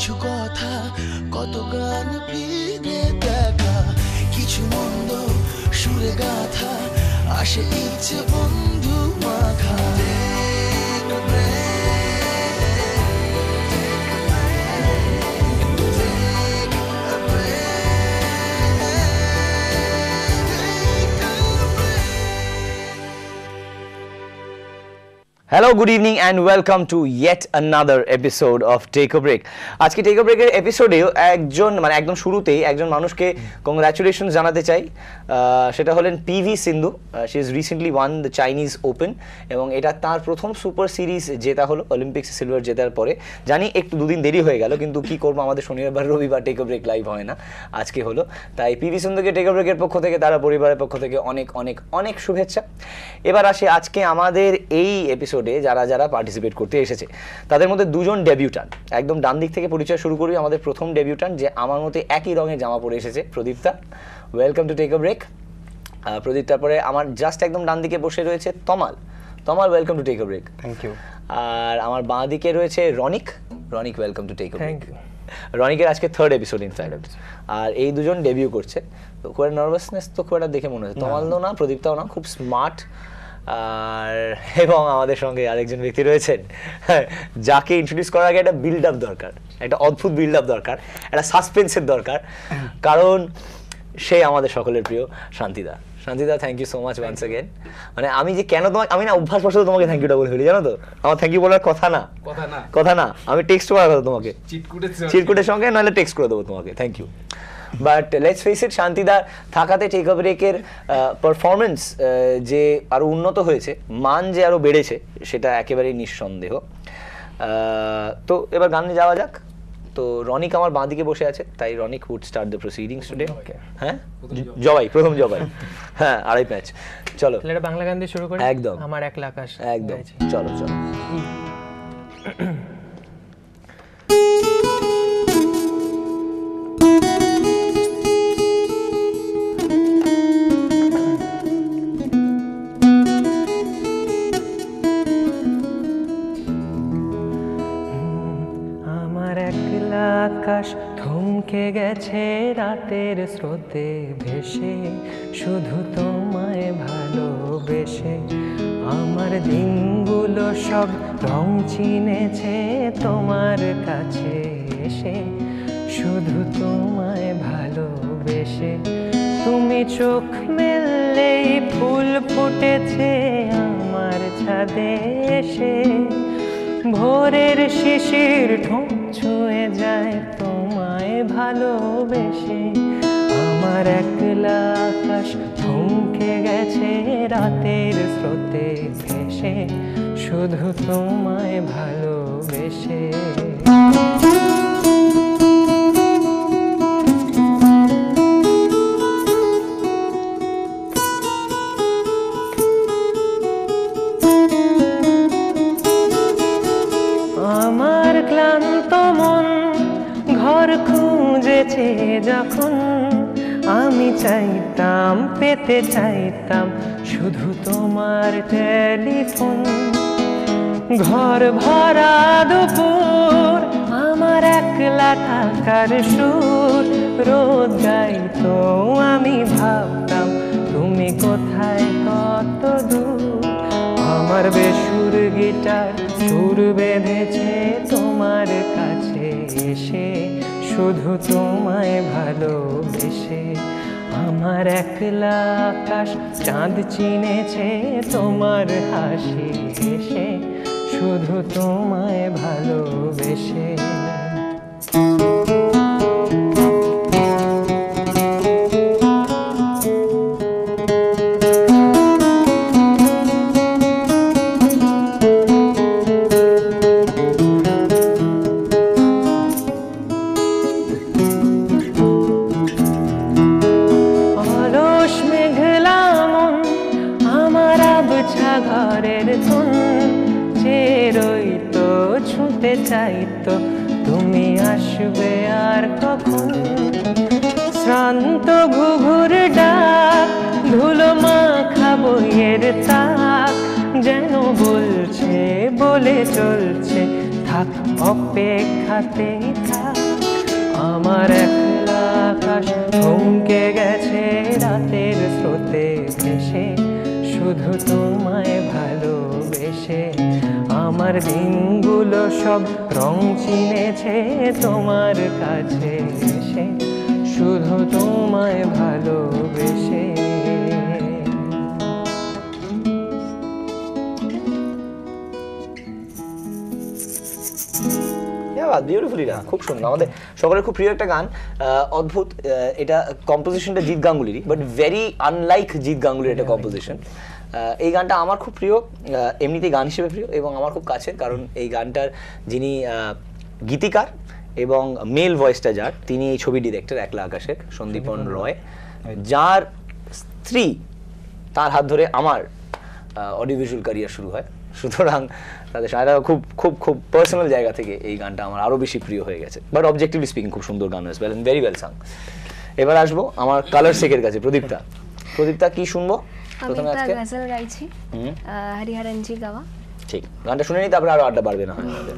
কিছু কথা, কত গান ফিরে দেখা, কিছু মন্দ সুরে গাথা, আসে ইচ্ছে বন্ধু মাখা। Hello, good evening and welcome to yet another episode of Take a Break. আজকে Take a Break এর এপিসোডে একদম শুরুতেই একজন মানুষকে কংগ্রাচুলেশনস জানাতে চাই। সেটা হলেন PV Sindhu. She is recently one the Chinese open এবং এটা তার প্রথম সুপার সিরিজ জেতা হলো, অলিম্পিক্সে সিলভার জেতার পরে। জানি একটু দুদিন দেরি হয়ে গেল, কিন্তু কি করবো, আমাদের শনিবার রবিবার টেক আ ব্রেক লাইভ হয় না, আজকে হলো। তাই পিভি সিন্ধুকে টেক আ ব্রেকের পক্ষ থেকে, তারা পরিবারের পক্ষ থেকে অনেক অনেক অনেক শুভেচ্ছা। এবার আসে আজকে আমাদের এই এপিসোডে যারা যারা পার্টিসিপেট করতে এসেছে, তাদের মধ্যে দুজন ডেবিউটান্ট। একদম ডান দিক থেকে পরিচয় শুরু করি। আমাদের প্রথম ডেবিউটান্ট, যে আমার মতে একই রঙের জামা পরে এসেছে, Pradipta. Welcome to take a break. প্রদীপ্তার পরে আমার জাস্ট একদম ডান দিকে বসে রয়েছে Tamal. Tamal, welcome to take a break. Thank you. আর আমার বাঁ দিকে রয়েছে Ronik. Ronik, welcome to take a break. রনিকের আজকে থার্ড এপিসোড ইনফ্যাক্ট। আর এই দুজন ডেবিউ করছে, তো খুব একটা নার্ভাসনেস তো খুব একটা দেখে মনে হচ্ছে। তমালও না, প্রদীপ্তাও না, খুব স্মার্ট। আর এবং আমাদের সঙ্গে আরেকজন ব্যক্তি রয়েছেন, যাকে ইন্ট্রোডিউস করার আগে একটা বিল্ড আপ দরকার, একটা অদ্ভুত বিল্ড আপ দরকার, একটা সাসপেন্সের দরকার, কারণ সে আমাদের সকলের প্রিয় Shantida. Shantida, thank you so much once again. মানে আমি যে কেন তোমাকে, আমি না অভ্যাসবশত তোমাকে থ্যাংক ইউটা বলে ফেলি, জানো তো? আমার থ্যাংক ইউ বলার কথা না, আমি টেক্সট করার কথা তোমাকে, চিটকুটের সঙ্গে, নাহলে টেক্সট করে দেবো তোমাকে thank you. But let's face it, Shantida থাকাতে টেক আ ব্রেকের পারফরমেন্স যে আরও উন্নত হয়েছে, মান যে আরও বেড়েছে, সেটা একেবারেই নিঃসন্দেহ। তো এবার গানে যাওয়া যাক। তো রনিক আমার বাঁ দিকে বসে আছে, তাই Ronik would start the proceedings today. হ্যাঁ, প্রথম জবাই। হ্যাঁ, আড়াই ম্যাচ। চলো বাংলা গান দিয়ে শুরু করি। একদম, আমার একলা আকাশ। একদম, চলো। আকাশ থমকে গেছে রাতের স্রোতে ভেসে, শুধু তোমায় ভালোবেসে। আমার দিনগুলো সব রং চিনেছে তোমার কাছে এসে, শুধু তোমায় ভালোবেসে। তুমি চোখ মেললেই ফুল ফুটেছে আমার ছাদে এসে, ভোরের শিশির ঠোঁট ছুঁয়ে যায় তোমায় ভালোবেসে। আমার একলা আকাশ থমকে গেছে রাতের স্রোতে ভেসে, শুধু তোমায় ভালোবেসে। আমার ক্লান্ত মন ঘর খুঁজেছে যখন, আমি চাইতাম, পেতে চাইতাম শুধু তোমার টেলিফোন। ঘর ভরা দুপুর আমার একলা থাকার সুর, রোদ গাইতো আমি ভাবতাম তুমি কোথায়, কত দূর। আমার বেসুর গিটার সুর বেঁধেছে তোমার কাছে এসে, শুধু তোমায় ভালোবেসে। আমার একলা আকাশ চাঁদ চিনেছে তোমার হাসি এসে, শুধু তোমায় ভালোবেসে। ঘরের ধুন চেরইতো ছুঁতে চাইতো তুমি আসবে আর কখন। শ্রান্ত ঘুঘুর ডাক, ধুলো মাখা বইয়ের তাক, যেন বলছে বলে চলছে থাক অপেক্ষাতেই থাক, আমার একলা আকাশ থমকে গেছে রাতের স্রোতে ভেসে, শুধু তোমায় ভালোবেসে। আমার দিনগুলো সব রং চিনেছে তোমার কাছে এসে, শুধু তোমায় ভালোবেসে। বিউটিফুলি গান, খুব সুন্দর, আমাদের সকলের খুব প্রিয় একটা গান। অদ্ভুত, এটা কম্পোজিশনটা জিৎ গাঙ্গুলিরই, বাট ভেরি আনলাইক জিৎ গাঙ্গুলির একটা কম্পোজিশন। এই গানটা আমার খুব প্রিয়, এমনিতেই গান হিসেবে প্রিয় এবং আমার খুব কাছের, কারণ এই গানটার যিনি গীতিকার এবং মেল ভয়েসটা যার, তিনি এই ছবি ডিরেক্টর একলা আকাশের, সন্দীপন রয়, যার স্ত্রী, তার হাত ধরে আমার অডিও ভিজুয়াল ক্যারিয়ার শুরু হয়। সুতরাং তাদের সাথে খুব খুব খুব পার্সোনাল জায়গা থেকে এই গানটা আমার আরও বেশি প্রিয় হয়ে গেছে, বাট অবজেক্টিভলি স্পিকিং খুব সুন্দর গান হয়েছে, ভেরি ওয়েল সাং। এবার আসবো আমার কালার শেখের কাছে, প্রদীপ্তা। প্রদীপ্তা, কি শুনবো প্রথমে আজকে? আমি গজল গাইছি, হরিহরনজি গাওয়া। ঠিক, গানটা শুনে নিই, তারপরে আরো আড্ডা বাড়বে না হয় আমাদের।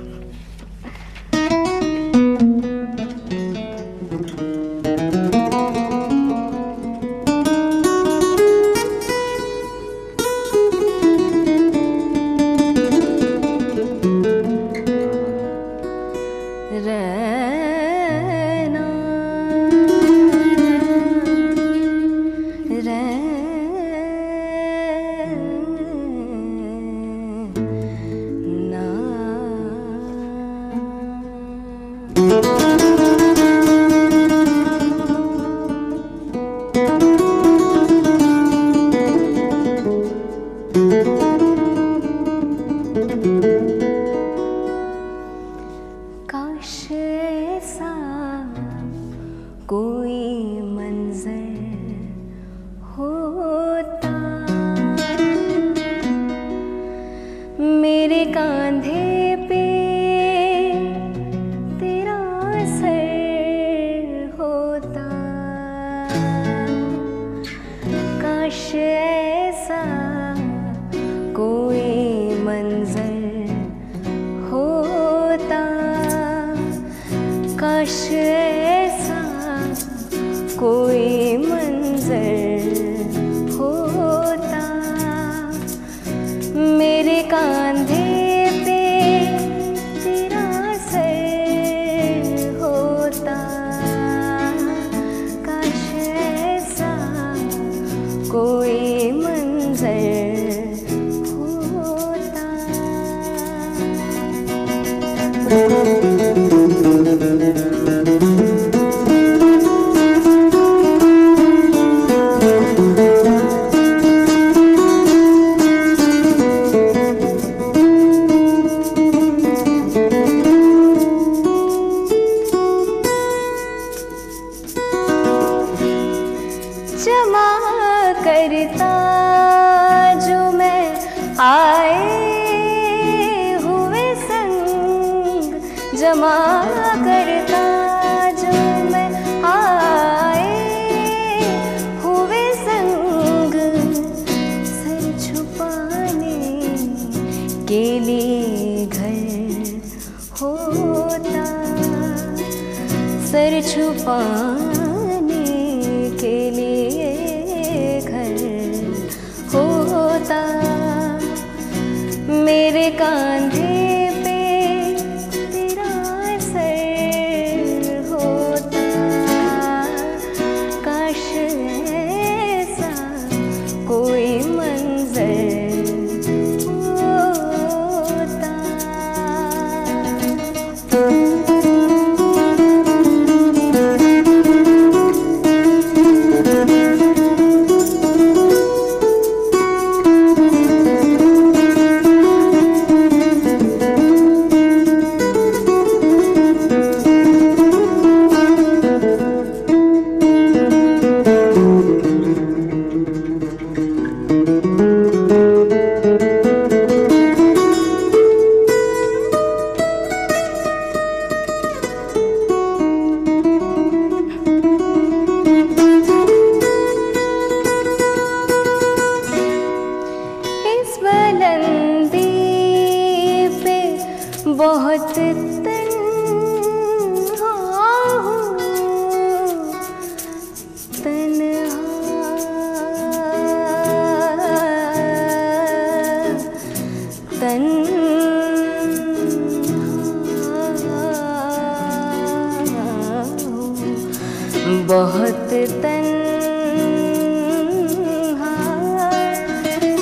बहुत तन्हा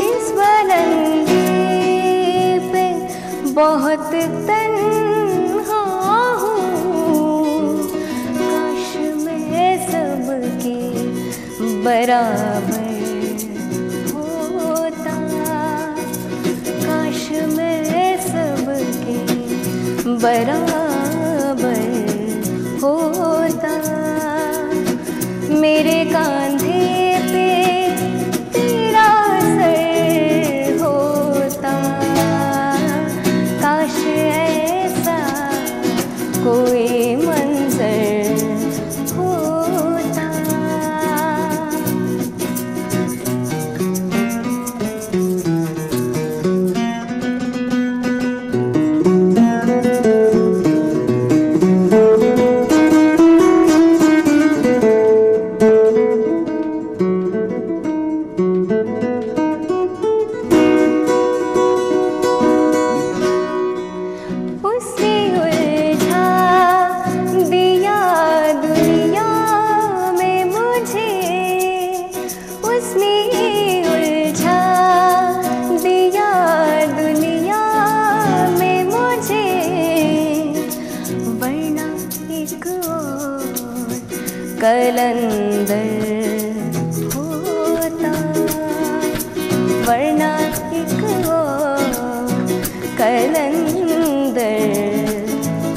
इस बुलंदी पे, बहुत तन्हा हूँ। काश मैं सबके बराबर होता, काश मैं सबके बराबर होता। मेरे कांधे पे तेरा सर होता, काश ऐसा कोई मंजर होता। कलंदर होता, वरना एक और कलंदर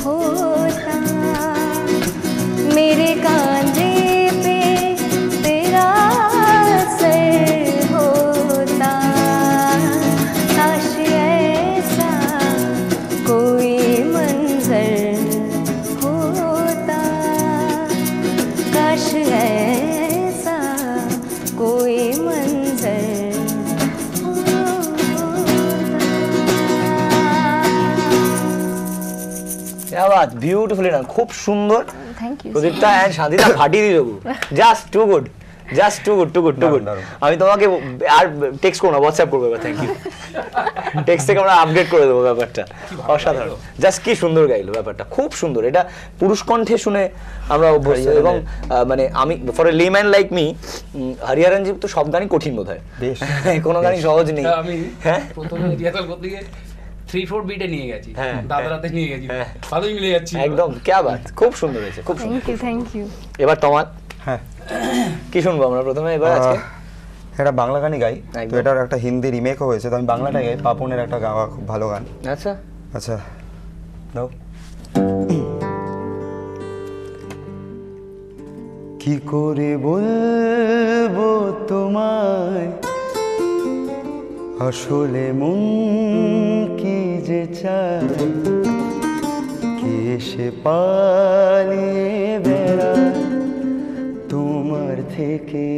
होता। मेरे कांधे पे तेरा सर होता, काश ऐसा कोई मंजर होता, काश ऐसा कोई मंजर क्या बात, বিউটিফুলি না, খুব সুন্দর। Thank you. Pradipta and Shantida ফাটিয়ে দিয়ে দেবো, just too good, just too good, too good, too good. আমি তোমাকে আর টেক্সট করবো না, হোয়াটসঅ্যাপ করবো এবার। Thank you. টেক্সট থেকে আমরা আপডেট করে দেবো ব্যাপারটা। অসাধারণ, জাস্ট কি সুন্দর গাইলো, ব্যাপারটা খুব সুন্দর। এটা পুরুষ কণ্ঠে শুনে আমরা অভ্যস্ত, এবং মানে আমি for a layman like me, Hariharanji তো সব গানই কঠিন বোধহয়, কোনো গানই সহজ নেই। আমি প্রথমে রিহার্সাল করতে গিয়ে 3-4 বিটে নিয়ে গেছি, দাদারাতে নিয়ে গেছি, ভালোই মিলে যাচ্ছে একদম। কি বাত, খুব সুন্দর হয়েছে, খুব সুন্দর। Thank you, thank you. এবার তোমার হ্যাঁ, কি শুনবো আমরা প্রথমে এবার আজকে? এটা বাংলা গানই গাই, তো এটার একটা হিন্দি রিমেকও হয়েছে, তো আমি বাংলাটা গাই। পাপনের একটা গাওয়া খুব ভালো গান। আচ্ছা আচ্ছা দাও। কি করে বলবো তোমায়, আসলে মন কি যে চায়, কে সে পালিয়ে বেড়ায় তোমার থেকে।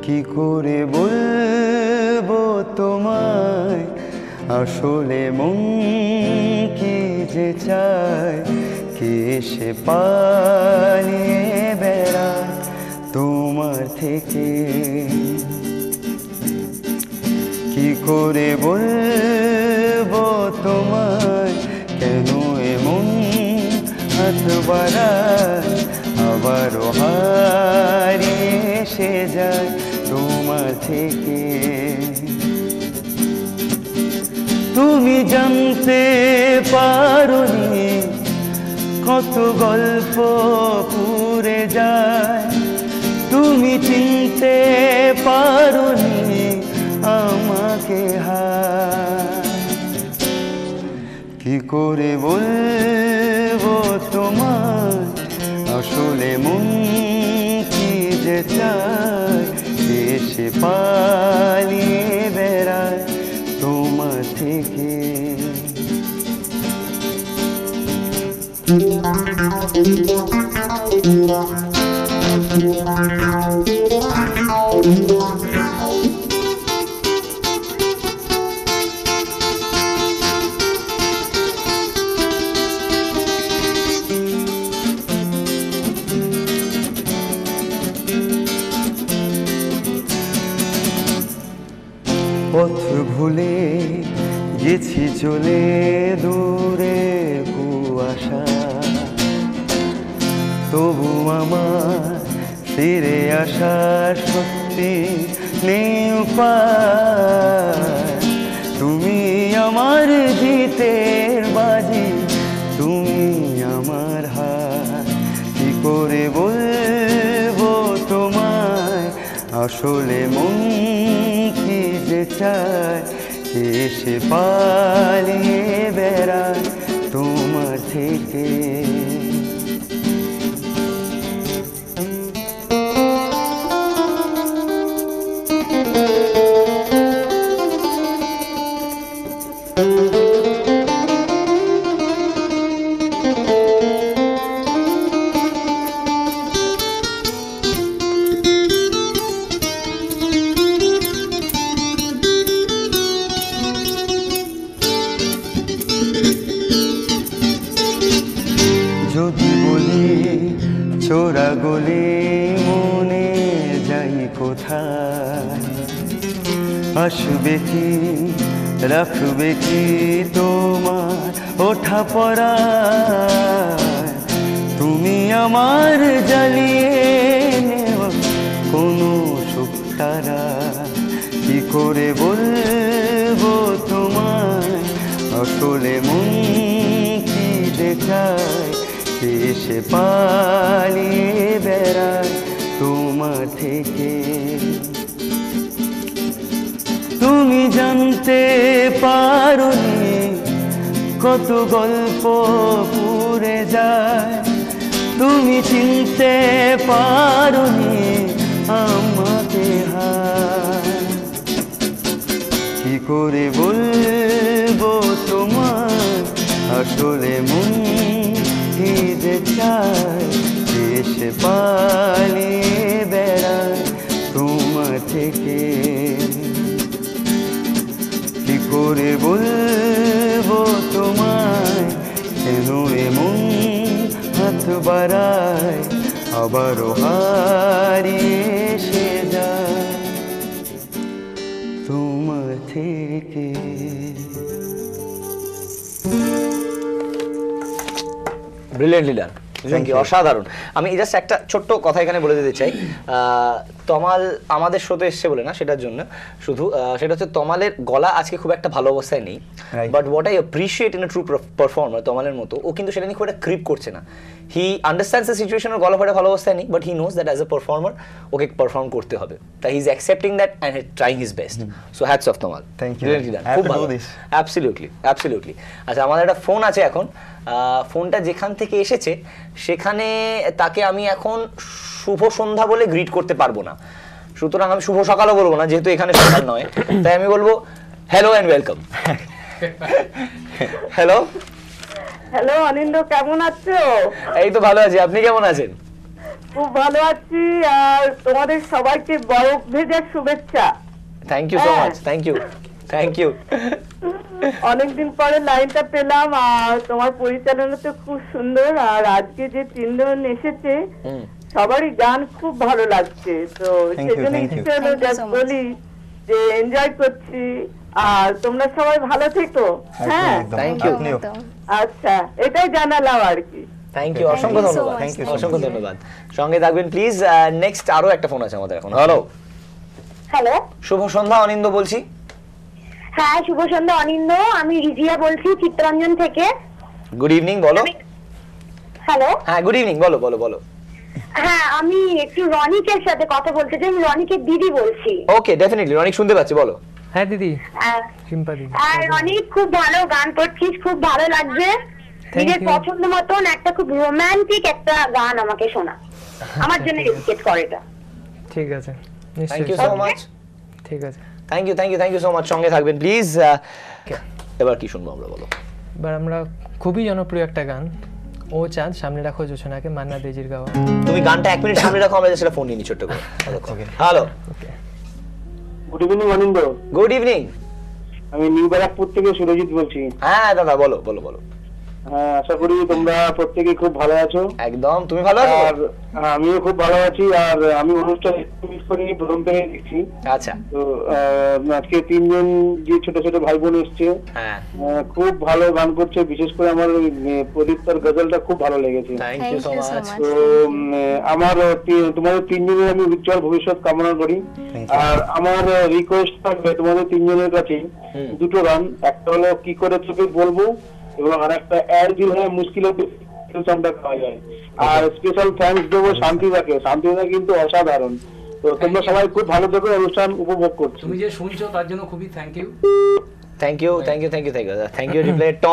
কি করে বলবো তোমায়, আসলে মন কি যে চায়, কে সে পালিয়ে বেড়ায় তোমার থেকে। কি করে বলবো তোমায়, কেন এমন হাত বাড়ায়, আবারও হারিয়ে এসে যায় তোমার থেকে। তুমি জানতে পারোনি কত গল্প পুড়ে যায়, তুমি চিনতে পারোনি আমাকে হায়। কি করে বলবো তোমায়, আসলে মন কি যে চায়, দেশে পালিয়ে বেড়ায় তোমার থেকে। ভুলে গেছি চলে দূরে কুয়াশা, তবু আমার ফিরে আসার সত্যি নেই উপায়। তুমি আমার জিতের বাজি, তুমি আমার হার, কি করে বলবো তোমায় আসলে মন কি যে চায়। এসে পালিয়ে বেড়ায় তোমার থেকে। যদি বলি চোরা গলি মনে যাই কোথায়, আসবে কি রাখবে কি তোমার ওঠা পড়া। তুমি আমার জ্বালিয়ে নেওয়া কোনো সুখতারা, কি করে বলবো তোমায় আসলে মন কি যে চায়। এসে পালিয়ে বেড়ায় তোমার থেকে। তুমি জানতে পারোনি কত গল্প পুড়ে যায়, তুমি চিনতে পারোনি আমাকে হায়। কি করে বলবো তোমার আসলে মন কি যে চায়। এসে পালিয়ে বেড়ায় তোমার থেকে। কি করে বলবো তোমায় কেন এমন হাত বাড়ায়, আবারও হারিয়ে এসে যায় তোমার থেকে। ব্রিলিয়েন্টলি ডান, অসাধারণ। আমি জাস্ট একটা ছোট্ট কথা এখানে বলে দিতে চাই, তমাল আমাদের শোতে এসছে বলে না সেটার জন্য শুধু, সেটা হচ্ছে তমালের গলা আজকে খুব একটা ভালো অবস্থায় নেই, but what I appreciate in a true performer তমালের মতো, ও কিন্তু সেটা নিয়ে খুব একটা ক্রিপ করছে না। হি আন্ডারস্ট্যান্ডস দ্য সিচুয়েশন, ওর গলা ফটা ভালো অবস্থায় নেই, but he knows that as a performer ওকে পারফর্ম করতে হবে, তাই he is accepting that and he trying his best. So hats off Tamal, thank you, খুব ভালো, অ্যাবসলিউটলি অ্যাবসলিউটলি। আচ্ছা, আমাদের একটা ফোন আছে এখন, ফোনটা যেখান থেকে এসেছে সেখানে তাকে আমি এখন শুভ সন্ধ্যা বলে গ্রিট করতে পারবো না, সুতরাং আমি শুভ সকালও বলবো না যেহেতু এখানে সকাল নয়, তাই আমি বলবো hello and welcome. Hello hello Aninda, কেমন আছো? এই তো ভালো আছি, আপনি কেমন আছেন? খুব ভালো আছি, আর তোমাদের সবাইকে বরফ ভেজার শুভেচ্ছা। Thank you so much, thank you thank you. অনেকদিন পরে লাইনটা পেলাম, আর তোমার পরিচালনা তো খুব সুন্দর, আর আজকে যে তিনজন এসেছে সবারই গান খুব ভালো লাগছে, তো সেজন্য ইচ্ছে হলো জাস্ট বলি যে এনজয় করছি, আর তোমরা সবাই ভালো থেকো। হ্যাঁ, থ্যাংক ইউ। আচ্ছা, এটাই জানালাম আর কি। থ্যাংক ইউ, অসংখ্য ধন্যবাদ, অসংখ্য ধন্যবাদ। সঙ্গে থাকবেন প্লিজ। নেক্সট আরো একটা ফোন আছে আমাদের এখন। হ্যালো হ্যালো, শুভ সন্ধ্যা, অনিন্দ বলছি। হ্যাঁ, শুভ সন্ধ্যা অনিন্দ, আমি রিজিয়া বলছি চিত্তরঞ্জন থেকে। গুড ইভিনিং, বলো। হ্যালো, হ্যাঁ গুড ইভিনিং, বলো বলো বলো। হ্যাঁ, আমি একটু রনিকের সাথে কথা বলতে চাই, আমি রনিকের দিদি বলছি। ওকে, ডেফিনেটলি, রনিক শুনতে পাচ্ছি, বলো। হ্যাঁ দিদি, সিম্পা দিদি। আর রনিক, খুব ভালো গান করছিস, খুব ভালো লাগছে। নিজের পছন্দ মতন একটা খুব রোমান্টিক একটা গান আমাকে শোনা, আমার জন্য ডেডিকেট করে এটা। ঠিক আছে, থ্যাংক ইউ সো মাচ। ঠিক আছে, thank you thank you thank you so much. সঙ্গে থাকবেন প্লিজ। এবার কি শুনবো আমরা, বলো। এবার আমরা খুবই জনপ্রিয় একটা গান, ও চাঁদ সামনে রাখো জোছনাকে, মান্না দেজির গাওয়া। তুমি গানটা 1 মিনিট সামনে রাখো, আমরা সেটা ফোন নিয়ে নি ছোট্ট করে। হ্যালো, গুড ইভিনিং অনিন্দ। গুড ইভিনিং, আমি নিউ ব্যারাকপুর থেকে সুরজিৎ বলছি। হ্যাঁ দাদা, বলো বলো বলো। হ্যাঁ, আশা করি তোমরা প্রত্যেকে খুব ভালো আছো। একদম, তুমি ভালো আছো? আর আমিও খুব ভালো আছি। আর আমি অনুষ্ঠান মিস করিনি, প্রথম থেকে দেখছি। আচ্ছা। তো আজকে 3 জন যে ছোট ছোট ভাই বোন এসছে, হ্যাঁ, খুব ভালো গান করছে। বিশেষ করে আমার প্রদীপ্তর গজলটা খুব ভালো লেগেছে। Thank you so much. তো আমার তোমাদের 3 জনের আমি উজ্জ্বল ভবিষ্যৎ কামনা করি। আর আমার রিকোয়েস্ট থাকবে তোমাদের 3 জনের কাছে দুটো গান। একটা হলো কি করে তোকে বলবো, এবং আর একটা এর দিল হ্যাঁ মুশকিল গানটা পাওয়া যায়। আর স্পেশাল থ্যাঙ্কস দেবো শান্তিদাকে। শান্তিদা কিন্তু অসাধারণ। তো তোমরা সবাই খুব ভালো থেকো, অনুষ্ঠান উপভোগ করছো। তুমি যে শুনছো তার জন্য খুবই thank you. Thank you thank you reply ট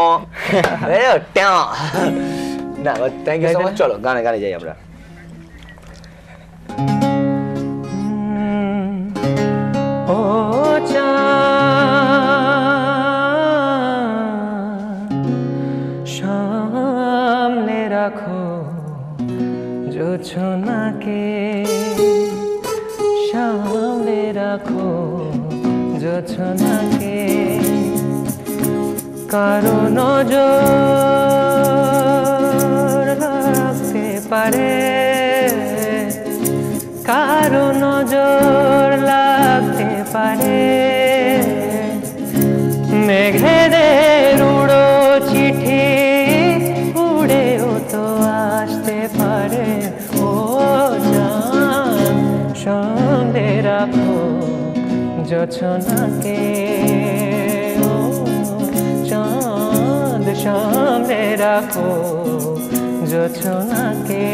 না, থ্যাংক ইউ সো মাচ। চলো গানে যাই আমরা। ও সামনে রাখো জোছনাকে, সামনে রাখো জোছনাকে, কারো নজর লাগতে পারে, কারো নজর লাগতে পারে, মেঘেদের উড়ো চিঠি উড়েও তো আসতে পারে। ও চাঁদ সামনে রাখো জোছনাকে, ও চাঁদ সামনে রাখো জোছনাকে।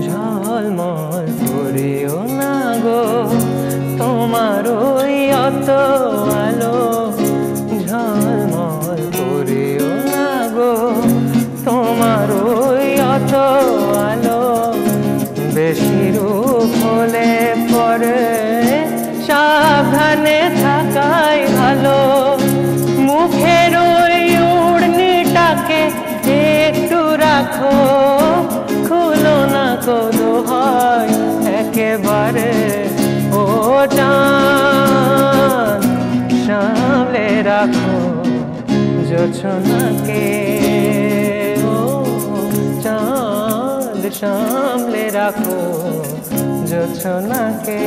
ঝলমল করিও না গো তোমার ওই অত আলো, ঝলমল করিও না গো তোমার ওই অত আলো, বেশি রূপ হলে পরে সাবধানে থাকাই ভালো। মুখের ওই উড়নিটাকে একটু রাখো, খুলো না কো দোহাই একেবারে। ও চাঁদ সামলে রাখো জোছনাকে, ও চাঁদ সামলে রাখো জোছনাকে।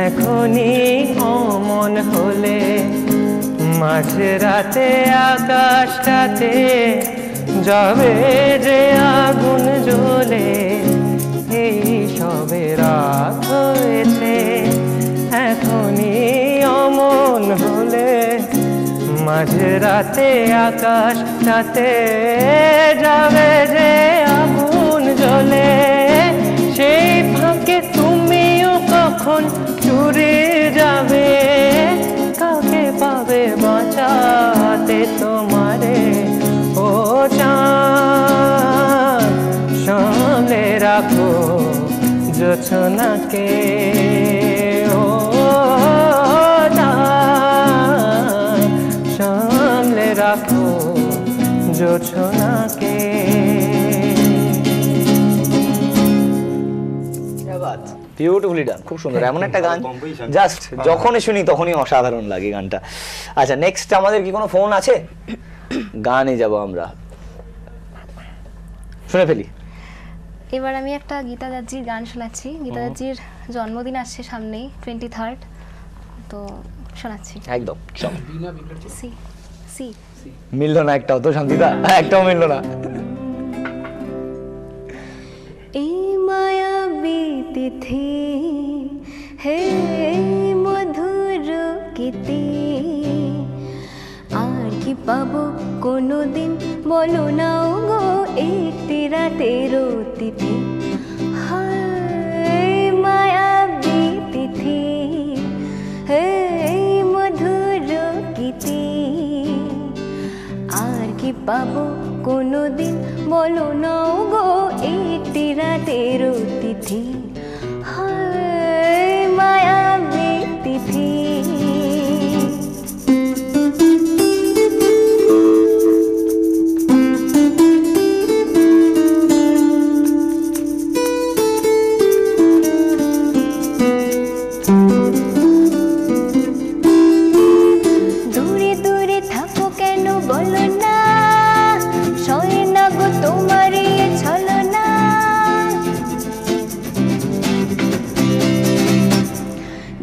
এখনই অমন হলে মাঝরাতে আকাশটাতে যাবে যে আগুন জ্বলে। এই সবে রাত হয়েছে এখনই অমন হলে মাঝরাতে আকাশটাতে যাবে যে আগুন জ্বলে। সেই ফাঁকে তুমিও কখন চুরে যাবে, কাকে পাবে বাঁচাতে তোমারে। ও চাঁদ সামলে রাখো জোছনাকে, ও চাঁদ সামলে রাখো জোছনাকে। বিউটিফুলি ডান, খুব সুন্দর। এমন একটা গান জাস্ট যখনই শুনি তখনই অসাধারণ লাগে গানটা। আচ্ছা, নেক্সট আমাদের কি কোনো ফোন আছে? গানে যাব আমরা, শুনে ফেলি। এবার আমি একটা গীতা দাসজির গান শোনাচ্ছি। গীতা দাসজির জন্মদিন আসছে সামনেই, 23rd, তো শোনাচ্ছি। একদম সি সি মিললো না একটাও তো, শান্তিদা একটাও মিললো না। এই মায়াবী তিথি হে মধুর গীতি, আর কি পাবো কোনোদিন বলো না গো একটি রাতের তিথি। হায় মায়াবী তিথি হে পাবো কোনোদিন বলো না গো একটি রাতের অতিথি হায় মায়াবী তিথি দূরে দূরে থাকো কেন বলো না সয় না গো তোমার ছলনা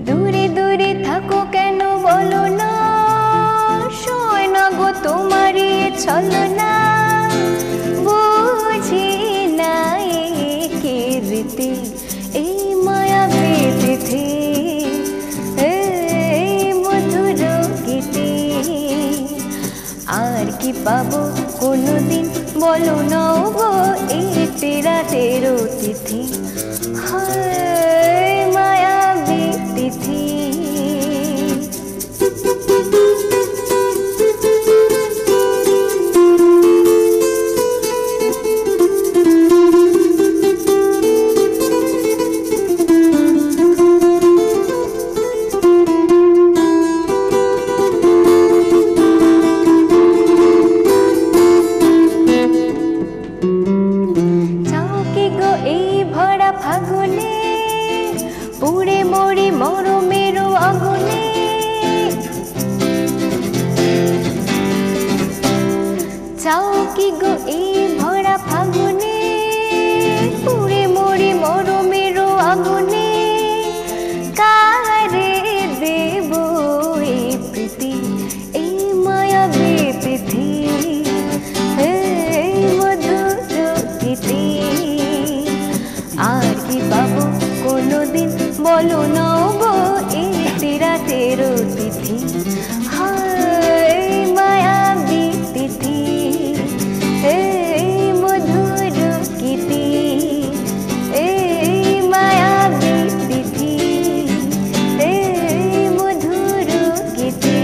দূরে দূরে থাকো কেন বলো না সয় না গো তোমার ছলনা বুঝি না কে রীতি এই মায়াবী তিথি আর কি পাবো কোনোদিন বলো না গো একটি রাতের অতিথি হায় মায়াবী তিথি চাও কি গো এই ভরা ফাগুনে পুড়ে মরি মরমের আগুনে চাও কি গো এই ভরা ফাগুনে পুড়ে মরি মরমের আগুনে কারে দেব এই প্রীতি এই মায়াবী তিথি এই মধুর গীতি আর কি পাবো কোনোদিন বলো না গো একটি রাতের অতিথি হায় মায়াবী তিথি এই মধুর গীতি এই মায়াবী তিথি এই মধুর গীতি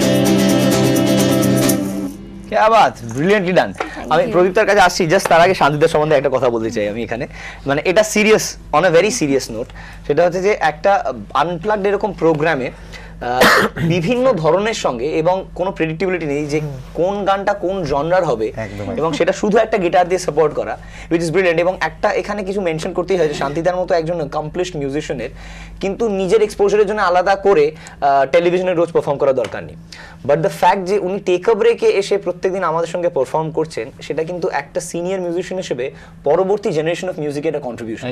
क्या बात ব্রিলিয়ান্টলি ডান আমি প্রদীপ্তার কাছে আসছি জাস্ট তার আগে শান্তিদার সম্বন্ধে একটা কথা বলতে চাই আমি এখানে মানে এটা serious on a very serious note সেটা হচ্ছে যে একটা আনপ্লাগড এরকম প্রোগ্রামে বিভিন্ন ধরনের সঙ্গে এবং কোনো প্রেডিক্টেবিলিটি নেই যে কোন গানটা কোন জনরার হবে এবং সেটা শুধু একটা গিটার দিয়ে সাপোর্ট করা উইচ ইজ ব্রিলিয়েন্ট এবং একটা এখানে কিছু মেনশন করতেই হয় যে শান্তিদার মতো একজন অ্যাকমপ্লিশড মিউজিশিয়ানের কিন্তু নিজের এক্সপোজারের জন্য আলাদা করে টেলিভিশনে রোজ পারফর্ম করার দরকার নেই বাট দ্য ফ্যাক্ট যে উনি টেক আ ব্রেকে এসে প্রত্যেকদিন আমাদের সঙ্গে পারফর্ম করছেন সেটা কিন্তু একটা সিনিয়র মিউজিশিয়ান হিসেবে পরবর্তী জেনারেশন অফ মিউজিকের একটা কন্ট্রিবিউশন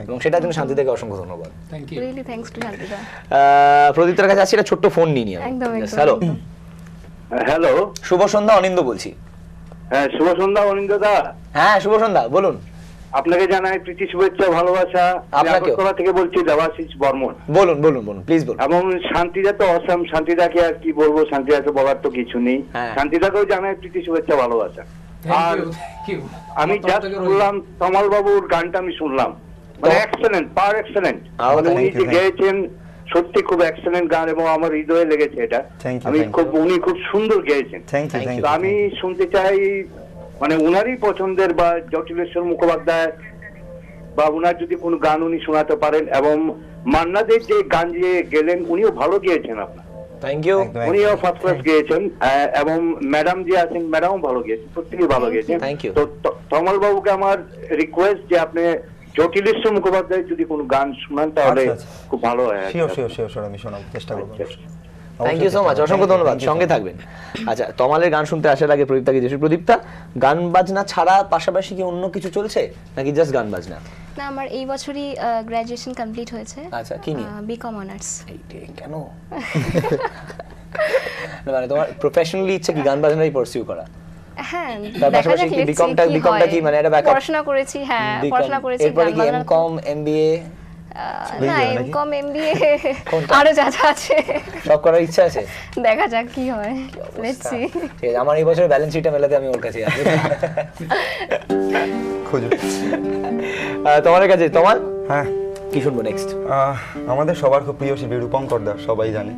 এবং সেটার জন্য শান্তিদাকে অসংখ্য ধন্যবাদ thank you really thanks to Shantida প্রদীপ্তার কাছে আসছি একটা ছোট্ট ফোন নিয়ে নিয়ে একদম হ্যালো হ্যালো শুভ সন্ধ্যা অনিন্দ বলছি হ্যাঁ শুভ সন্ধ্যা অনিন্দ দা হ্যাঁ শুভ সন্ধ্যা বলুন আপনাকে জানাই প্রীতি শুভেচ্ছা ভালোবাসা আপনাকেও। আগরতলা থেকে বলছি দেবাশিস বর্মন বলুন বলুন বলুন প্লিজ বলুন এবং শান্তিদা তো অসাম শান্তিদাকে আর কি বলবো শান্তিদাকে বলার তো কিছু নেই হ্যাঁ। শান্তিদাকেও জানাই প্রীতি শুভেচ্ছা ভালোবাসা আর থ্যাংক ইউ আমি জাস্ট শুনলাম তমাল বাবুর গানটা আমি শুনলাম মানে এক্সেলেন্ট পার এক্সেলেন্ট উনি যে গেয়েছেন সত্যি খুব এক্সেলেন্ট গান এবং আমার হৃদয়ে লেগেছে এটা আমি উনি খুব সুন্দর গেয়েছেন তো আমি শুনতে চাই মানে উনারই পছন্দের বা জটিলেশ্বর মুখোপাধ্যায় বা উনার যদি কোনো গান উনি শোনাতে পারেন এবং মান্নাদের যে গান যে গেলেন উনিও ভালো গেয়েছেন আপনার থ্যাংক ইউ উনিও ফার্স্ট ক্লাস গেয়েছেন এবং ম্যাডাম যে আছেন ম্যাডামও ভালো গেয়েছেন প্রত্যেকেই ভালো গেয়েছেন থ্যাংক ইউ তো তমাল বাবুকে আমার রিকোয়েস্ট যে আপনি জটিলেশ্বর মুখোপাধ্যায় যদি কোনো গান শোনান তাহলে খুব ভালো হয় শিওর শিওর শিওর শিওর আমি শোনাবো চেষ্টা করবো থ্যাংক ইউ সো মাচ অসংখ্য ধন্যবাদ সঙ্গে থাকবেন আচ্ছা তমালের গান শুনতে আসার আগে প্রদীপ্তাকে জিজ্ঞেস প্রদীপ্তা গান বাজনা ছাড়া পাশাপাশি কি অন্য কিছু চলছে নাকি জাস্ট গান বাজনা না আমার এই বছরই গ্র্যাজুয়েশন কমপ্লিট হয়েছে আচ্ছা কি নিয়ে বিকম অনার্স এইটাই কেন মানে তোমার প্রফেশনালি ইচ্ছা কি গান বাজনাই পারসিউ করা হ্যাঁ তার পাশাপাশি কি বিকমটা কি মানে এটা ব্যাকআপ পড়াশোনা করেছি হ্যাঁ পড়াশোনা করেছি এরপরে কি এমকম এমবিএ না এমকম এমবিএ আরো যা যা আছে সব করার ইচ্ছা আছে দেখা যাক কি হয় লেটস সি ঠিক আছে আমার এই বছরের ব্যালেন্স শিটটা মেলাতে আমি ওর কাছে আসি খোঁজো তোমার কাছে তোমার হ্যাঁ কি শুনবো নেক্সট আমাদের সবার খুব প্রিয় শিল্পী রূপঙ্কর দা সবাই জানে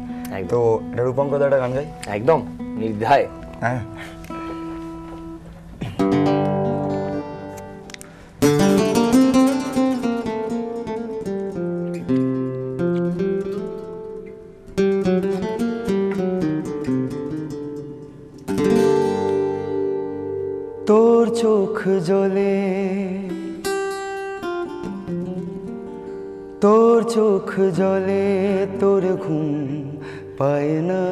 তো এটা রূপঙ্কর দা একটা গান গাই একদম নির্দ্বিধায় হ্যাঁ তোর চোখ জ্বলে, তোর চোখ জ্বলে, তোর ঘুম পায় না,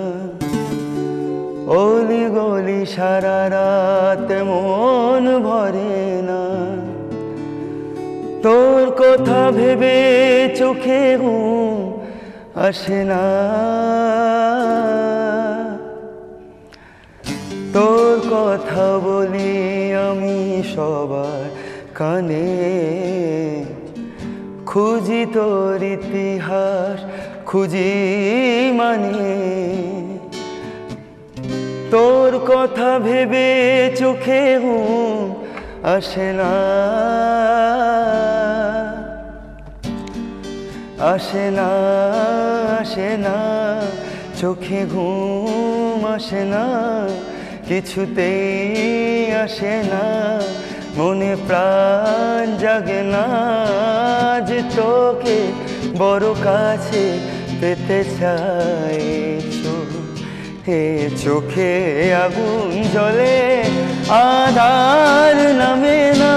অলি গলি সারা রাত মন ভরে না, তোর কথা ভেবে চোখে ঘুম আসে না, তোর কথা বলি আমি সবার কানে, খুঁজি তোর ইতিহাস, খুঁজি মানে, তোর কথা ভেবে চোখে ঘুম আসে না, আসে না, আসে না, চোখে ঘুম আসে না, কিছুতেই আসে না, মনে প্রাণ জাগে না, যে তোকে বড় কাছে পেতে চাই, হে চোখে আগুন জ্বলে, আধার নামে না,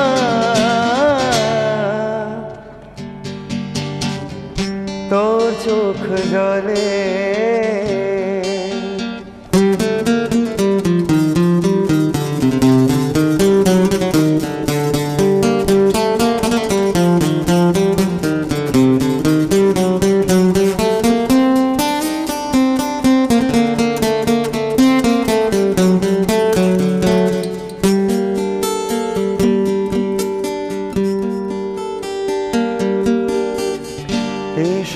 তোর চোখ জ্বলে।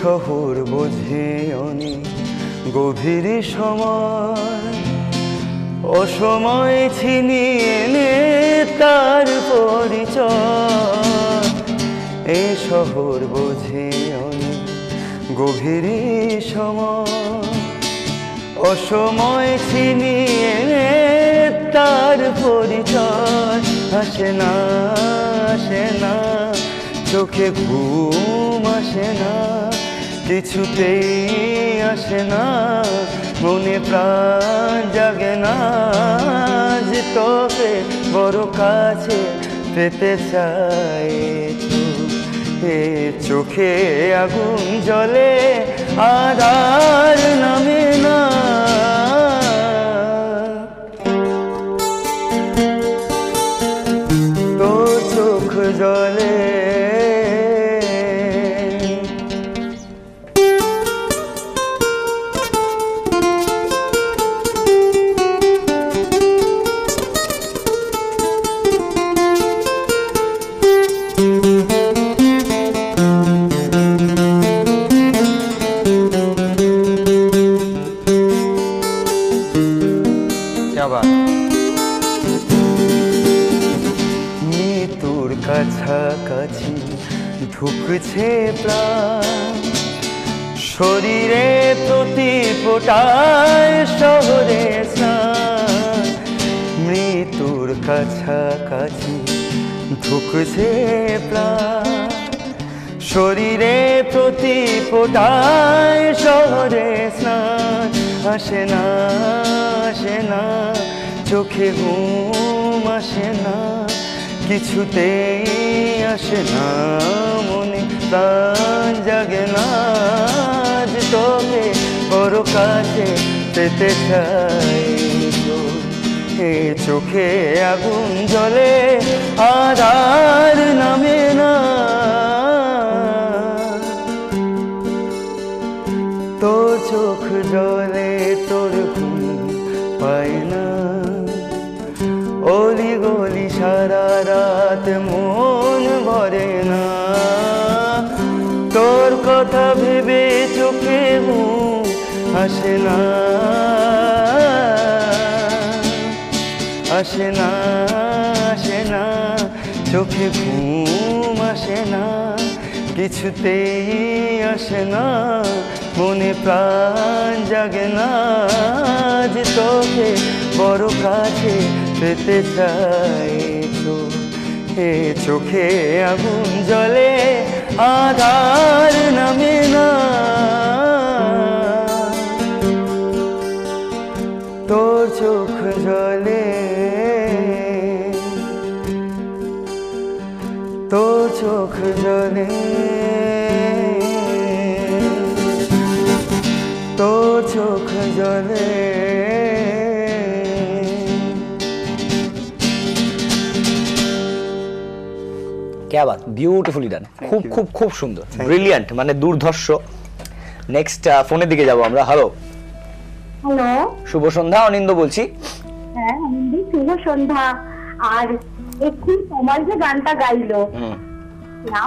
শহর বোঝে অনেক গভীর সময়, অসময় ছিনিয়ে নে তার পরিচয়, এই শহর বোঝে অনেক গভীর সময়, অসময় ছিনিয়ে নে তার পরিচয়, আসে না, আসে না, চোখে ঘুম আসে না, কিছুতেই আসে না, মনে প্রাণ জাগে না, যে তোকে বড় কাছে পেতে চাই, এ চোখে আগুন জ্বলে, আধার নামে না, তোর চোখ জ্বলে। মৃত্যুর কাছাকাছি ঢুকছে প্রাণ, শরীরে প্রতি ফোটায় শহরে স্নান, মৃত্যুর কাছাকাছি ঢুকছে প্রাণ, শরীরে প্রতি ফোটায় শহরে স্নান, আসে না, আসে না, চোখে ঘুম আসে না, কিছুতেই আসে না, মনে প্রাণ জাগে না, যে তোকে বড় কাছে পেতে চাই, এ চোখে আগুন জ্বলে, আধার নামে না, তোর চোখ জ্বলে, তোর ঘুম পায় না, অলি গলি সারা রাত মন ভরে না, তোর কথা ভেবে চোখে ঘুম আসে না, আসে না, আসে না, চোখে ঘুম আসে না, কিছুতেই আসে না, মনে প্রাণ জাগে না, যে তোকে বড় কাছে পেতে চাই তো এ চোখে আগুন জ্বলে আধার নামে না তোর চোখ জ্বলে তোর চোখ জ্বলে তোর চোখ জ্বলে क्या बात বিউটিফুলি ডান খুব খুব খুব সুন্দর ব্রিলিয়ান্ট মানে দুর্ধর্ষ নেক্সট ফোনের দিকে যাব আমরা হ্যালো হ্যালো শুভ সন্ধ্যা অনিন্দ বলছি হ্যাঁ আনন্দি শুভ সন্ধ্যা আর একটু তোমার যে গানটা গাইলো না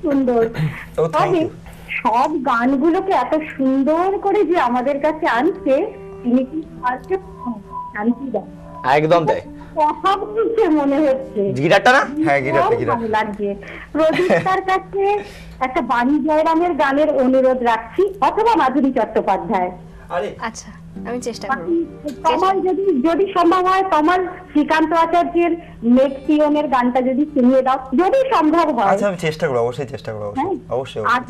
সুন্দর তবে সব গানগুলোকে এত সুন্দর করে যে আমাদের কাছে আনছে তিনি কি আজকে শান্তি দেয় একদম তাই কথা বলছে মনে হচ্ছে গিটারটা না হ্যাঁ গিটারটা ভালো লাগছে প্রদীপটার কাছে একটা বাণী জয়রামের গানের অনুরোধ রাখছি অথবা মাধুরী চট্টোপাধ্যায় আচ্ছা আমি চেষ্টা করব তোমার যদি সম্ভব হয় তোমার শ্রীকান্ত আচার্যের নেক্সিয়নের গানটা যদি শুনিয়ে দাও যদি সম্ভব হয় আচ্ছা আমি চেষ্টা করব অবশ্যই চেষ্টা করব অবশ্যই আর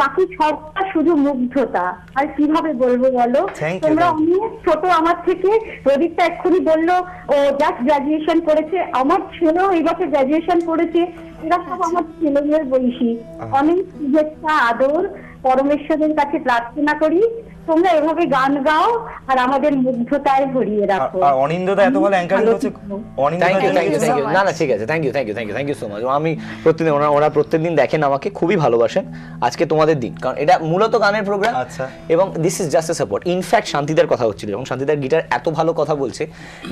বাকি সবটা শুধু মুগ্ধতা আর কিভাবে বলবো বলো তোমরা অনেক ছোট আমার থেকে প্রদীপটা এক্ষুনি বললো ও জাস্ট গ্রাজুয়েশন করেছে আমার ছেলেও এই বছর গ্রাজুয়েশন করেছে এরা সব আমার ছেলেমেয়ের বয়সী অনেক শুভেচ্ছা আদর পরমেশ্বরের কাছে প্রার্থনা করি তোমরা এভাবে গান গাও আর আমাদের মুগ্ধতায় ভরিয়ে রাখো আর অনিন্দদা এত ভালো অ্যাঙ্কারিং করছে থ্যাংক ইউ না না ঠিক আছে থ্যাংক ইউ সো মাচ আমি প্রতিদিন ওরা প্রত্যেকদিন দেখেন আমাকে খুবই ভালোবাসেন আজকে তোমাদের দিন কারণ এটা মূলত গানের প্রোগ্রাম আচ্ছা এবং this is just a support in fact শান্তিদার কথা হচ্ছিল এবং শান্তিদার গিটার এত ভালো কথা বলছে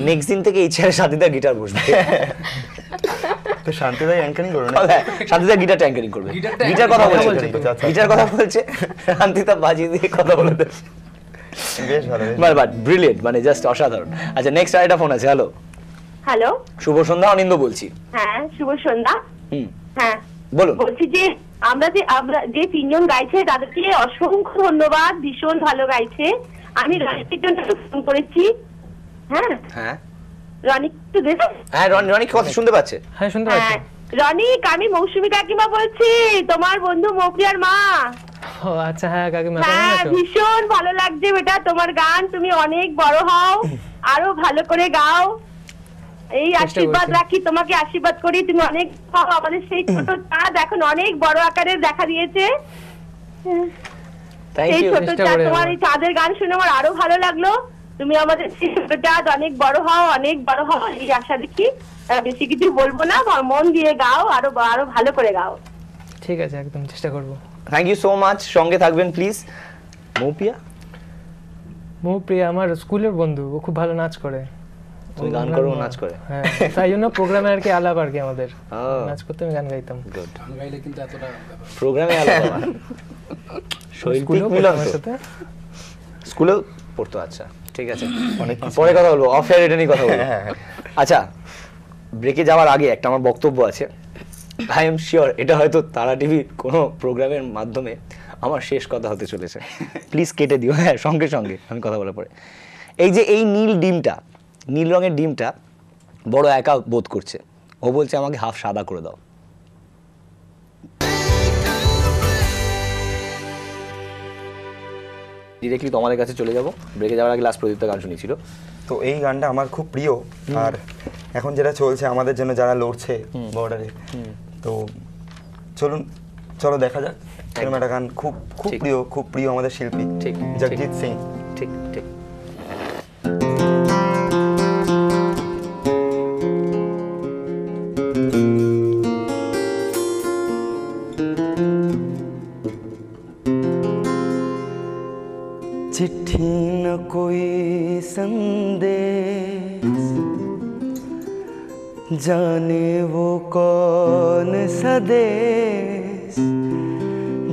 নেক্সট দিন থেকে এই চেয়ারে শান্তিদার গিটার বসবে তো শান্তিদা অ্যাঙ্কারিং করবে না শান্তিদার গিটারটা অ্যাঙ্কারিং করবে গিটার কথা বলছে গিটার কথা বলছে শান্তিদা বাজিয়ে দিয়ে কথা বলে দেবে বেশ ভালো বাট ব্রিলিয়েন্ট মানে জাস্ট অসাধারণ আচ্ছা নেক্সট আরেকটা ফোন আছে হ্যালো হ্যালো শুভ সন্ধ্যা অনিন্দ বলছি হ্যাঁ শুভ সন্ধ্যা হ্যাঁ বলুন বলছি যে আমরা যে তিনজন গাইছে তাদেরকে অসংখ্য ধন্যবাদ ভীষণ ভালো গাইছে আমি রনিকের জন্য ফোন করেছি হ্যাঁ হ্যাঁ রনিক একটু দেখো হ্যাঁ রনিক কথা শুনতে পাচ্ছে হ্যাঁ শুনতে পাচ্ছি রনিক আমি মৌসুমী কাকিমা বলছি তোমার বন্ধু মৌপ্রিয়ার মা ও আচ্ছা হ্যাঁ কাকিমা হ্যাঁ ভীষণ ভালো লাগছে বেটা তোমার গান তুমি অনেক বড় হও আরো ভালো করে গাও এই আশীর্বাদ রাখি তোমাকে আশীর্বাদ করি তুমি অনেক আমাদের সেই ছোট চাঁদ এখন অনেক বড় আকারে দেখা দিয়েছে এই ছোট চাঁদ তোমার এই চাঁদের গান শুনে আমার আরো ভালো লাগলো তুমি আমাদের সেই ছোট চাঁদ অনেক বড় হও এই আশা দেখি বেশি কিছু বলবো না মন দিয়ে গাও আরো ভালো করে গাও ঠিক আছে একদম চেষ্টা করব থ্যাংক ইউ সো মাচ সঙ্গে থাকবেন প্লিজ মৌপ্রিয়া আমার স্কুলের বন্ধু ও খুব ভালো নাচ করে তুমি গান করো নাচ করে হ্যাঁ তাই জন্য প্রোগ্রামে আর কি আলাপ আর কি আমাদের নাচ করতে আমি গান গাইতাম গান গাইলে কিন্তু এতটা প্রোগ্রামে আলাপ শৈল্পিক মিলন স্কুলেও পড়তো আচ্ছা ঠিক আছে অনেক পরে কথা বলবো অফ এয়ার এটা নিয়ে কথা বলবো আচ্ছা ব্রেকে যাওয়ার আগে একটা আমার বক্তব্য আছে আই এম শিওর এটা হয়তো তারা টিভির কোনো প্রোগ্রামের মাধ্যমে আমার শেষ কথা হতে চলেছে প্লিজ কেটে দিও হ্যাঁ সঙ্গে সঙ্গে আমি কথা বলার পরে এই যে এই নীল রঙের ডিমটা বড় একা বোধ করছে ও বলছে আমাকে হাফ সাদা করে দাও ডিরেক্টলি তোমাদের কাছে চলে যাব ব্রেকে যাওয়ার আগে লাস্ট প্রদীপ্ত গান শুনেছিল তো এই গানটা আমার খুব প্রিয় আর এখন যেটা চলছে আমাদের জন্য যারা লড়ছে বর্ডারে তো চলো দেখা যাক এরকম একটা গান খুব প্রিয় আমাদের শিল্পী জগজিৎ সিং ঠিক चिट्ठी न कोई संदेश जाने वो कौन सा देश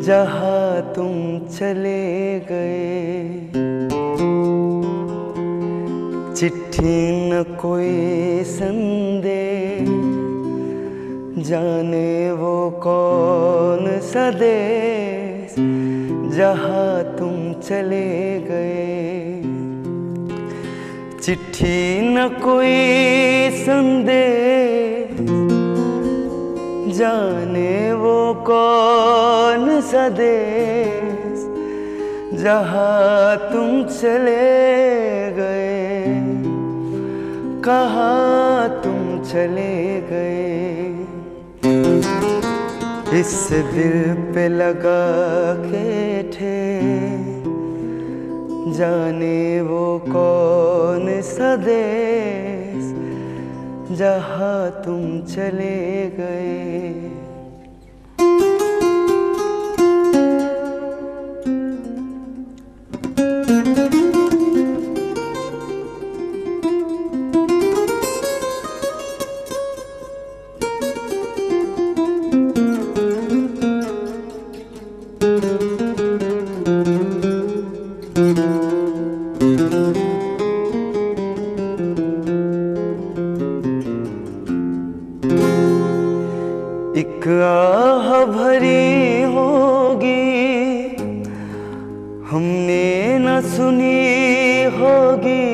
जहाँ तुम चले गए चिट्ठी न कोई संदेश जाने वो कौन सा देश जहाँ तुम चले गए चिट्ठी न कोई संदेश, जाने वो कौन सा देश जहाँ तुम चले गए, कहाँ तुम चले गए। इस दिल पे लगा के ठेर, जाने वो कौन सा देश जहाँ तुम चले गए। एक आह भरी होगी हमने न सुनी होगी,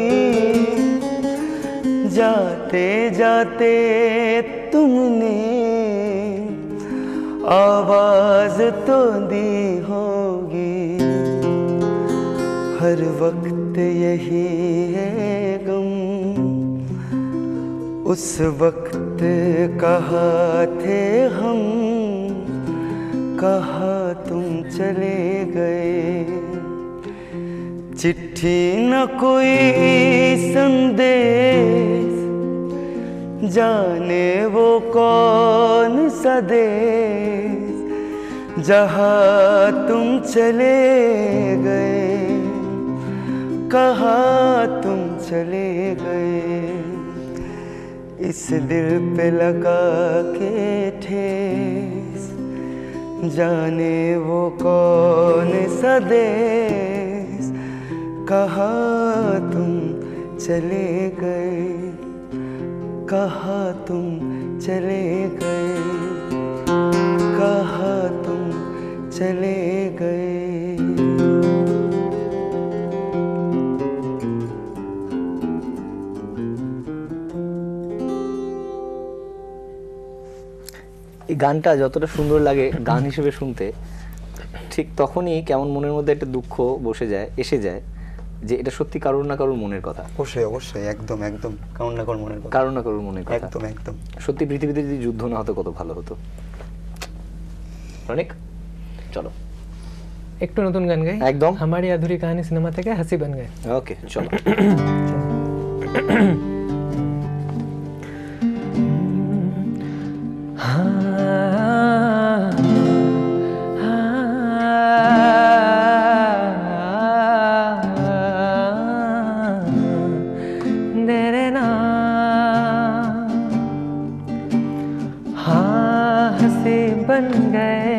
जाते जाते तुमने आवाज तो दी होगी। हर वक्त यही है गम, उस वक्त कहाँ थे हम, कहाँ तुम चले गए। चिट्ठी न कोई संदेश, जाने वो कौन सा देश जहाँ तुम चले गए, कहाँ तुम चले गए। इस दिल पे लगा के ठेस, जाने वो कौन सा देश कहाँ तुम चले गए, कहाँ तुम चले गए, कहाँ तुम चले गए। এই গানটা যতটা সুন্দর লাগে গান হিসেবে শুনতে, ঠিক তখনই কেমন মনের মধ্যে একটা দুঃখ এসে যায় যে এটা সত্যি কারোর না কারোর মনের কথা। অবশ্যই অবশ্যই, একদম একদম কারোর না কারোর মনের কথা, কারোর না কারোর মনের কথা, একদম একদম। সত্যি পৃথিবীতে যদি যুদ্ধ না হতো কত ভালো হতো। অনেক চলো একটু নতুন গান গাই একদম। हमारी अधूरी कहानी सिनेमा থেকে हंसी बन गए। ওকে চলো। बन गए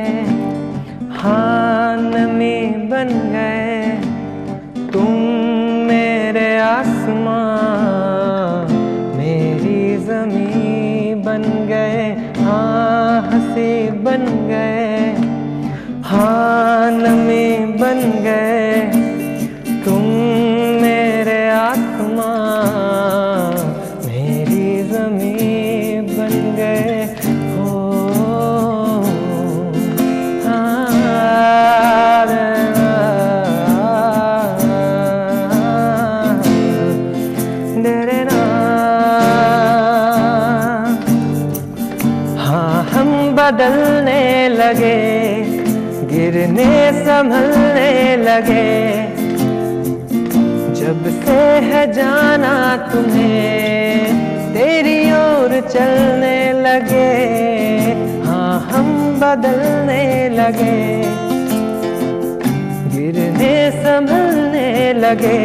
हाँ नमी बन गए, तुम मेरे आसमां मेरी ज़मीं बन गए। हाँ हंसी बन गए हाँ नमी बन गए, तुम मेरे आसमां मेरी ज़मीं बन गए। बदलने लगे गिरने संभलने लगे, जब से है जाना तुम्हें तेरी ओर चलने लगे। हाँ हम बदलने लगे गिरने संभलने लगे,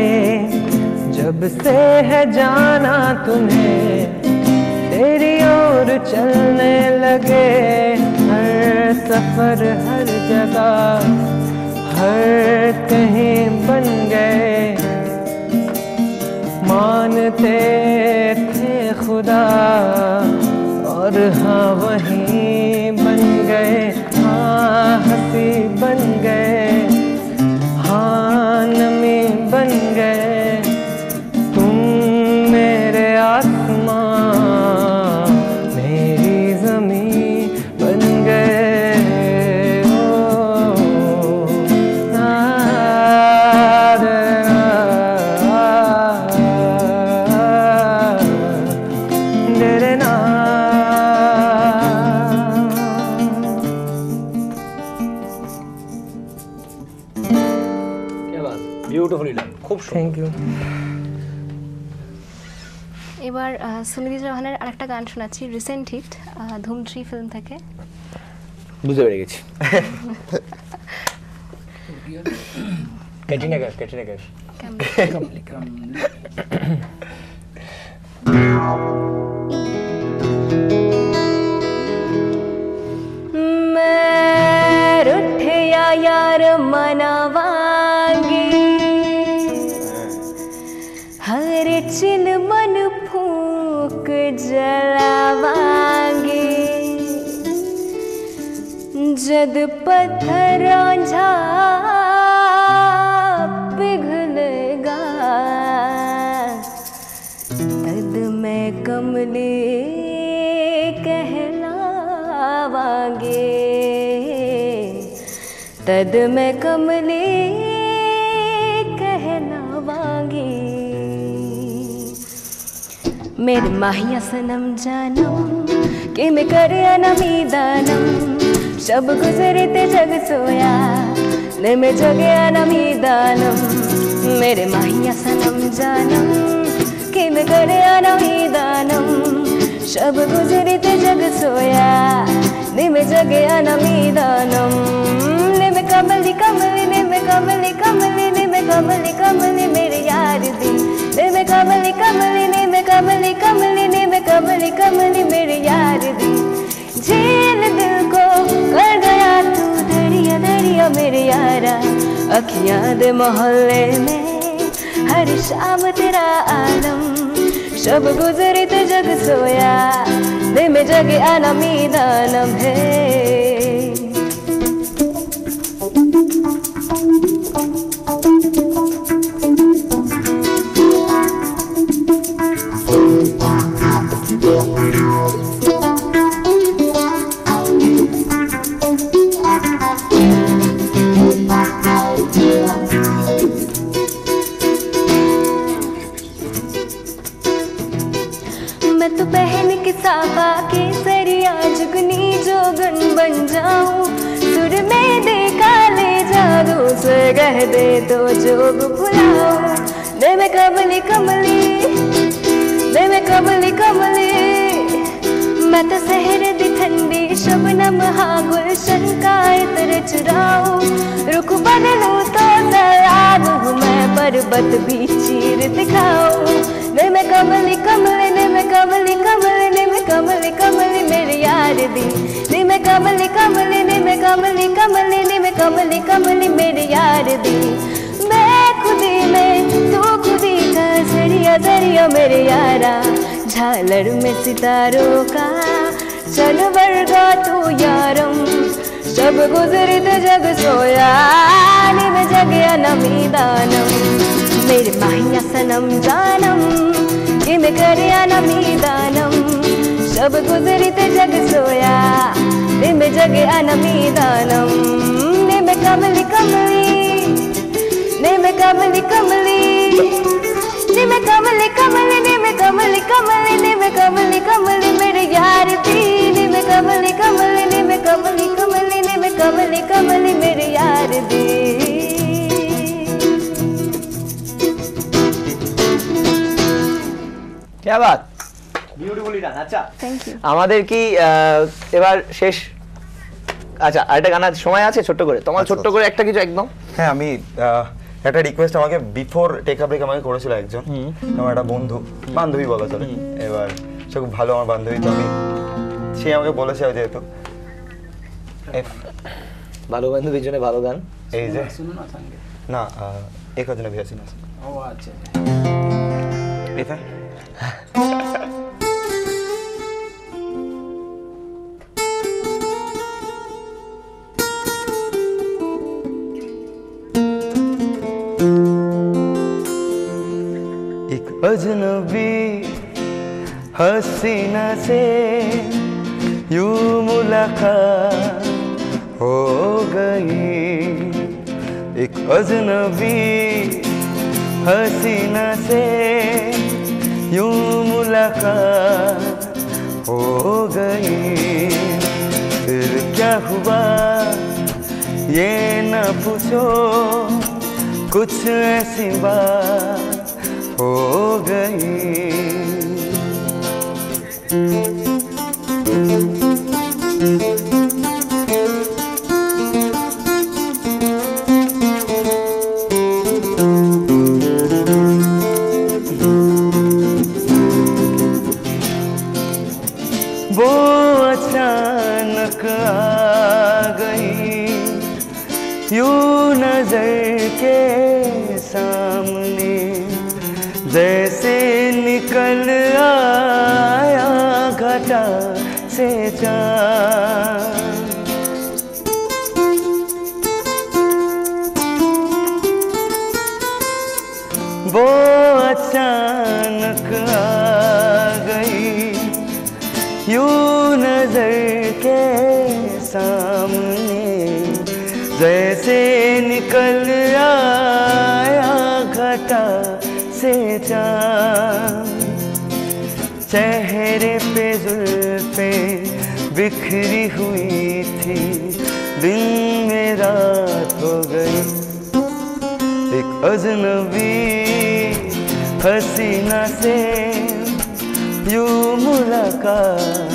जब से है जाना तुम्हें तेरी ओर चलने लगे। हर सफर हर जगह हर कहीं बन गए, मानते थे खुदा और हाँ वहीं बन गए। हाँ हंसी बन गए हाँ नमी बन गए, तुम থ্যাংক ইউ। এবার সুনিধি চৌহানের আরেকটা গান শোনাচ্ছি, রিসেন্ট হিট, ধুম 3 ফিল্ম থেকে। বুঝতে পেরে গেছি। ক্যাটরিনা কাইফ। मैं रुठया यार मनावांगी, हर चिल मन फूक जलावांगी, जद पत्थरों झा पिघलेगा तद मैं कमली कहलावांगी, तद मैं कमली कहलावांगी। मेरे माहिया सनम जानम कि मैं करे अनमीदानम, शब गुजरे ते जग सोया ने में जगे अनमीदानम। मेरे माहिया सनम जानम कि मैं करे अनमीदानम, शब गुजरे ते जग सोया ने में जगे अनमीदानम। ने में कमली कमली, ने में कमली कमली, ने में कमली कमली मेरे यार दी, ने में कमली कमली, ने में कमली कमली, ने में कमली कमली मेरे यार दी। झील दिल को कर गया तू दरिया दरिया मेरे यारा, अखियां दे मोहल्ले में हर शाम तेरा आलम, शब गुजरी ते जग सोया दे में जगे अनमीदानम है। मैं तो पहन के साफा के सरिया जुगनी जोगन बन जाऊं, सुर में दे काले जादू से कह दे तो जोग भुलाऊं। दे में कमली कमली, दे में कमली कमली, मैं तो शहर दी ठंडी शबनम हाँ गुलशन का इतर चुराऊं। रुख बदलूं तो सलाब हूँ मैं, पर्वत भी चीर दिखाऊं। ने में कमली कमली, ने में कमली कमली, ने में कमली कमली मेरे यार दी, ने में कमली कमली, ने में कमली कमली, ने में कमली कमली मेरे यार दी। मैं खुदी में तू खुदी का जरिया जरिया मेरे यारा, झालर में सितारों का चल वर्गा तू यारम, शब गुजरी तो जग सोया ने में जगे अनमीदानम। मेरे माहिया सनम जानम कि मैं करे अनमीदानम, शब गुजरी ते जग सोया ने में जगे अनमीदानम। ने में कमली कमली, ने में कमली कमली, ने में कमली कमली, ने में कमली कमली, ने में कमली कमली मेरे यार दी, ने में कमली कमली, ने में कमली कमली, ने में कमली कमली मेरे यार दी। क्या बात, বিউটিফুলি ডান। আচ্ছা থ্যাংক ইউ। আমাদের কি এবার শেষ, আচ্ছা আরেকটা গান আছে, সময় আছে ছোট্ট করে তোমার, ছোট্ট করে একটা কিছু একদম। হ্যাঁ আমি একটা রিকোয়েস্ট আমাকে বিফোর টেক আপ ব্রেক আমাকে করেছিল একজন, আমার একটা বন্ধু বান্ধবী বলা চলে, এবার সে খুব ভালো আমার বান্ধবী, তো আমি সে আমাকে বলেছে যেহেতু ভালো বান্ধবীর জন্য ভালো গান এই যে শুনো না সঙ্গে না এক হাজার ভেসি না ও আচ্ছা এটা एक अजनबी हसीना से यूं मुलाकात हो गई, एक अजनबी हसीना से यूं मुलाकात हो गई। फिर क्या हुआ ये न पूछो, कुछ ऐसी बात हो गई। वो अचानक आ गई यूं नजर के सामने, जैसे निकल आया घटा से चाँद। वो अचानक आ गई यूं नजर के सामने, जैसे निकल आया घटा से चाँद। चेहरे पे जुल्फे बिखरी हुई थी, दिन में रात हो गई। एक अजनबी हसीना से यूं मुलाकात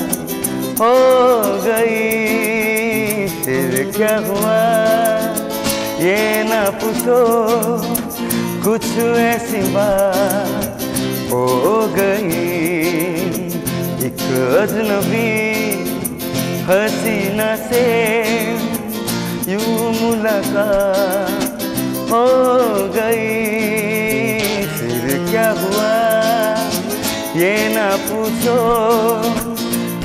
हो गई। फिर क्या हुआ ये ना पूछो, कुछ ऐसी बात हो गई। एक अजनबी हसीना से यूं मुलाकात हो गई। फिर क्या हुआ ये ना पूछो,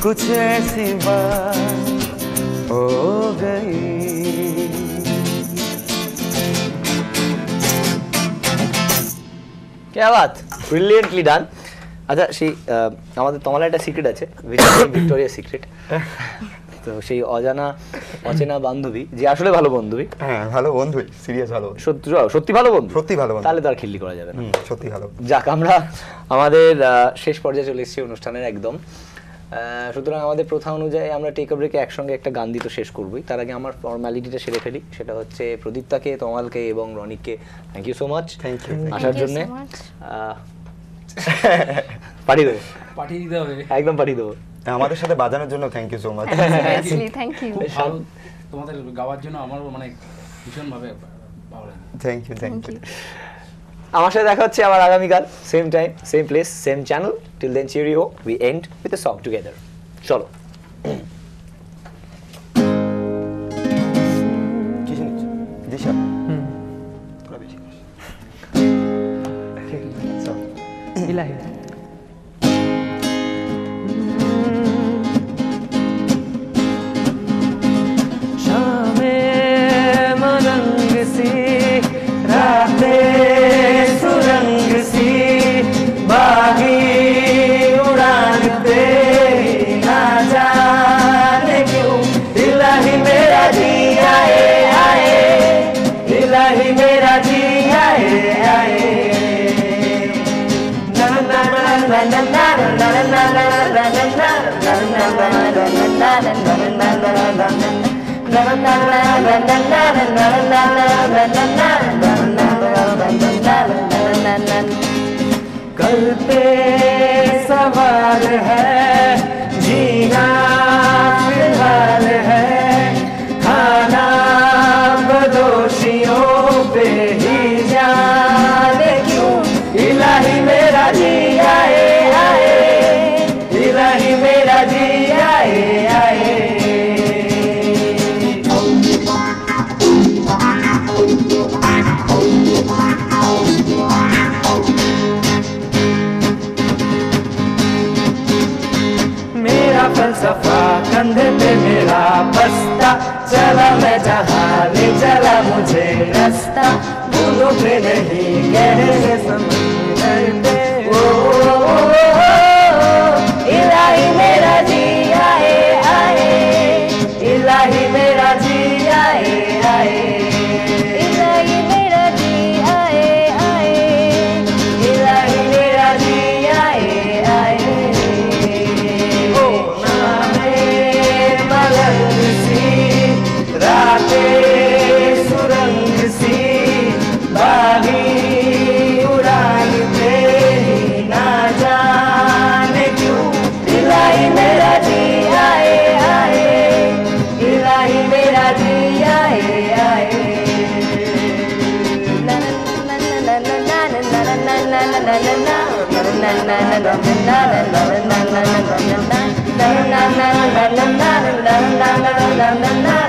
कुछ ऐसी बात हो गई। क्या बात, ব্রিলিয়েন্টলি ডান। আচ্ছা সেই আমাদের তোমার একটা সিক্রেট আছে, ভিক্টোরিয়া সিক্রেট। তো সেই অজানা অচেনা বান্ধবী যে আসলে ভালো বান্ধবী, হ্যাঁ ভালো বন্ধু, সিরিয়াস ভালো, সত্যি সত্যি ভালো বন্ধু, সত্যি ভালো বন্ধু, তাহলে তো আর খিল্লি করা যাবে না। সত্যি ভালো। যাক, আমরা আমাদের শেষ পর্যায়ে চলে এসেছি অনুষ্ঠানের একদম। সুতরাং আমাদের প্রথা অনুযায়ী আমরা টেক আ ব্রেকে একসঙ্গে একটা গান দিতে শেষ করবই। তার আগে আমার ফর্মালিটিটা সেরে ফেলি, সেটা হচ্ছে প্রদীপ্তাকে, তমালকে এবং রনিককে থ্যাংক ইউ সো মাচ আসার জন্য। পাঠিয়ে দেবো, পাঠিয়ে দিতে হবে, একদম পাঠিয়ে দেবো। আমাদের সাথে বাজানোর জন্য thank you so much. Thank you. তোমাদের গাওয়ার জন্য আমার মানে ভীষণ ভাবে ভালো লাগে। Thank you, thank you. আমার সাথে দেখা হচ্ছে আবার আগামীকাল, same time, same place, same channel. Till then cheerio, we end with a song together. চলো। দিশা ইলাহি शामे मरंग सी रातें सुरंग सी, बागी उड़ान तेरी ना जाने क्यों। इलाही मेरा जी आए आए, इलाही मेरा जी आए आए। ना ना ना ना ना ना ना ना ना कल पे सवाल है, जीना फिलहाल है, खाना बदोशियों पे ही जाने क्यों। इलाही मेरा जी आए आए, इलाही मेरा जी आए आए। मेरा फलसफा कंधे पे मेरा बस्ता, चला मैं जहाँ ले चला मुझे रास्ता। भूलों पे नहीं गहरे समंदर पे, इलाही मेरा जी आए आए, इलाही मेरा जी आए आए, इलाही मेरा जी आए आए, इलाही मेरा जी आए आए। ओ नामे मलंग सी, रातें सुरंग सी, la la la la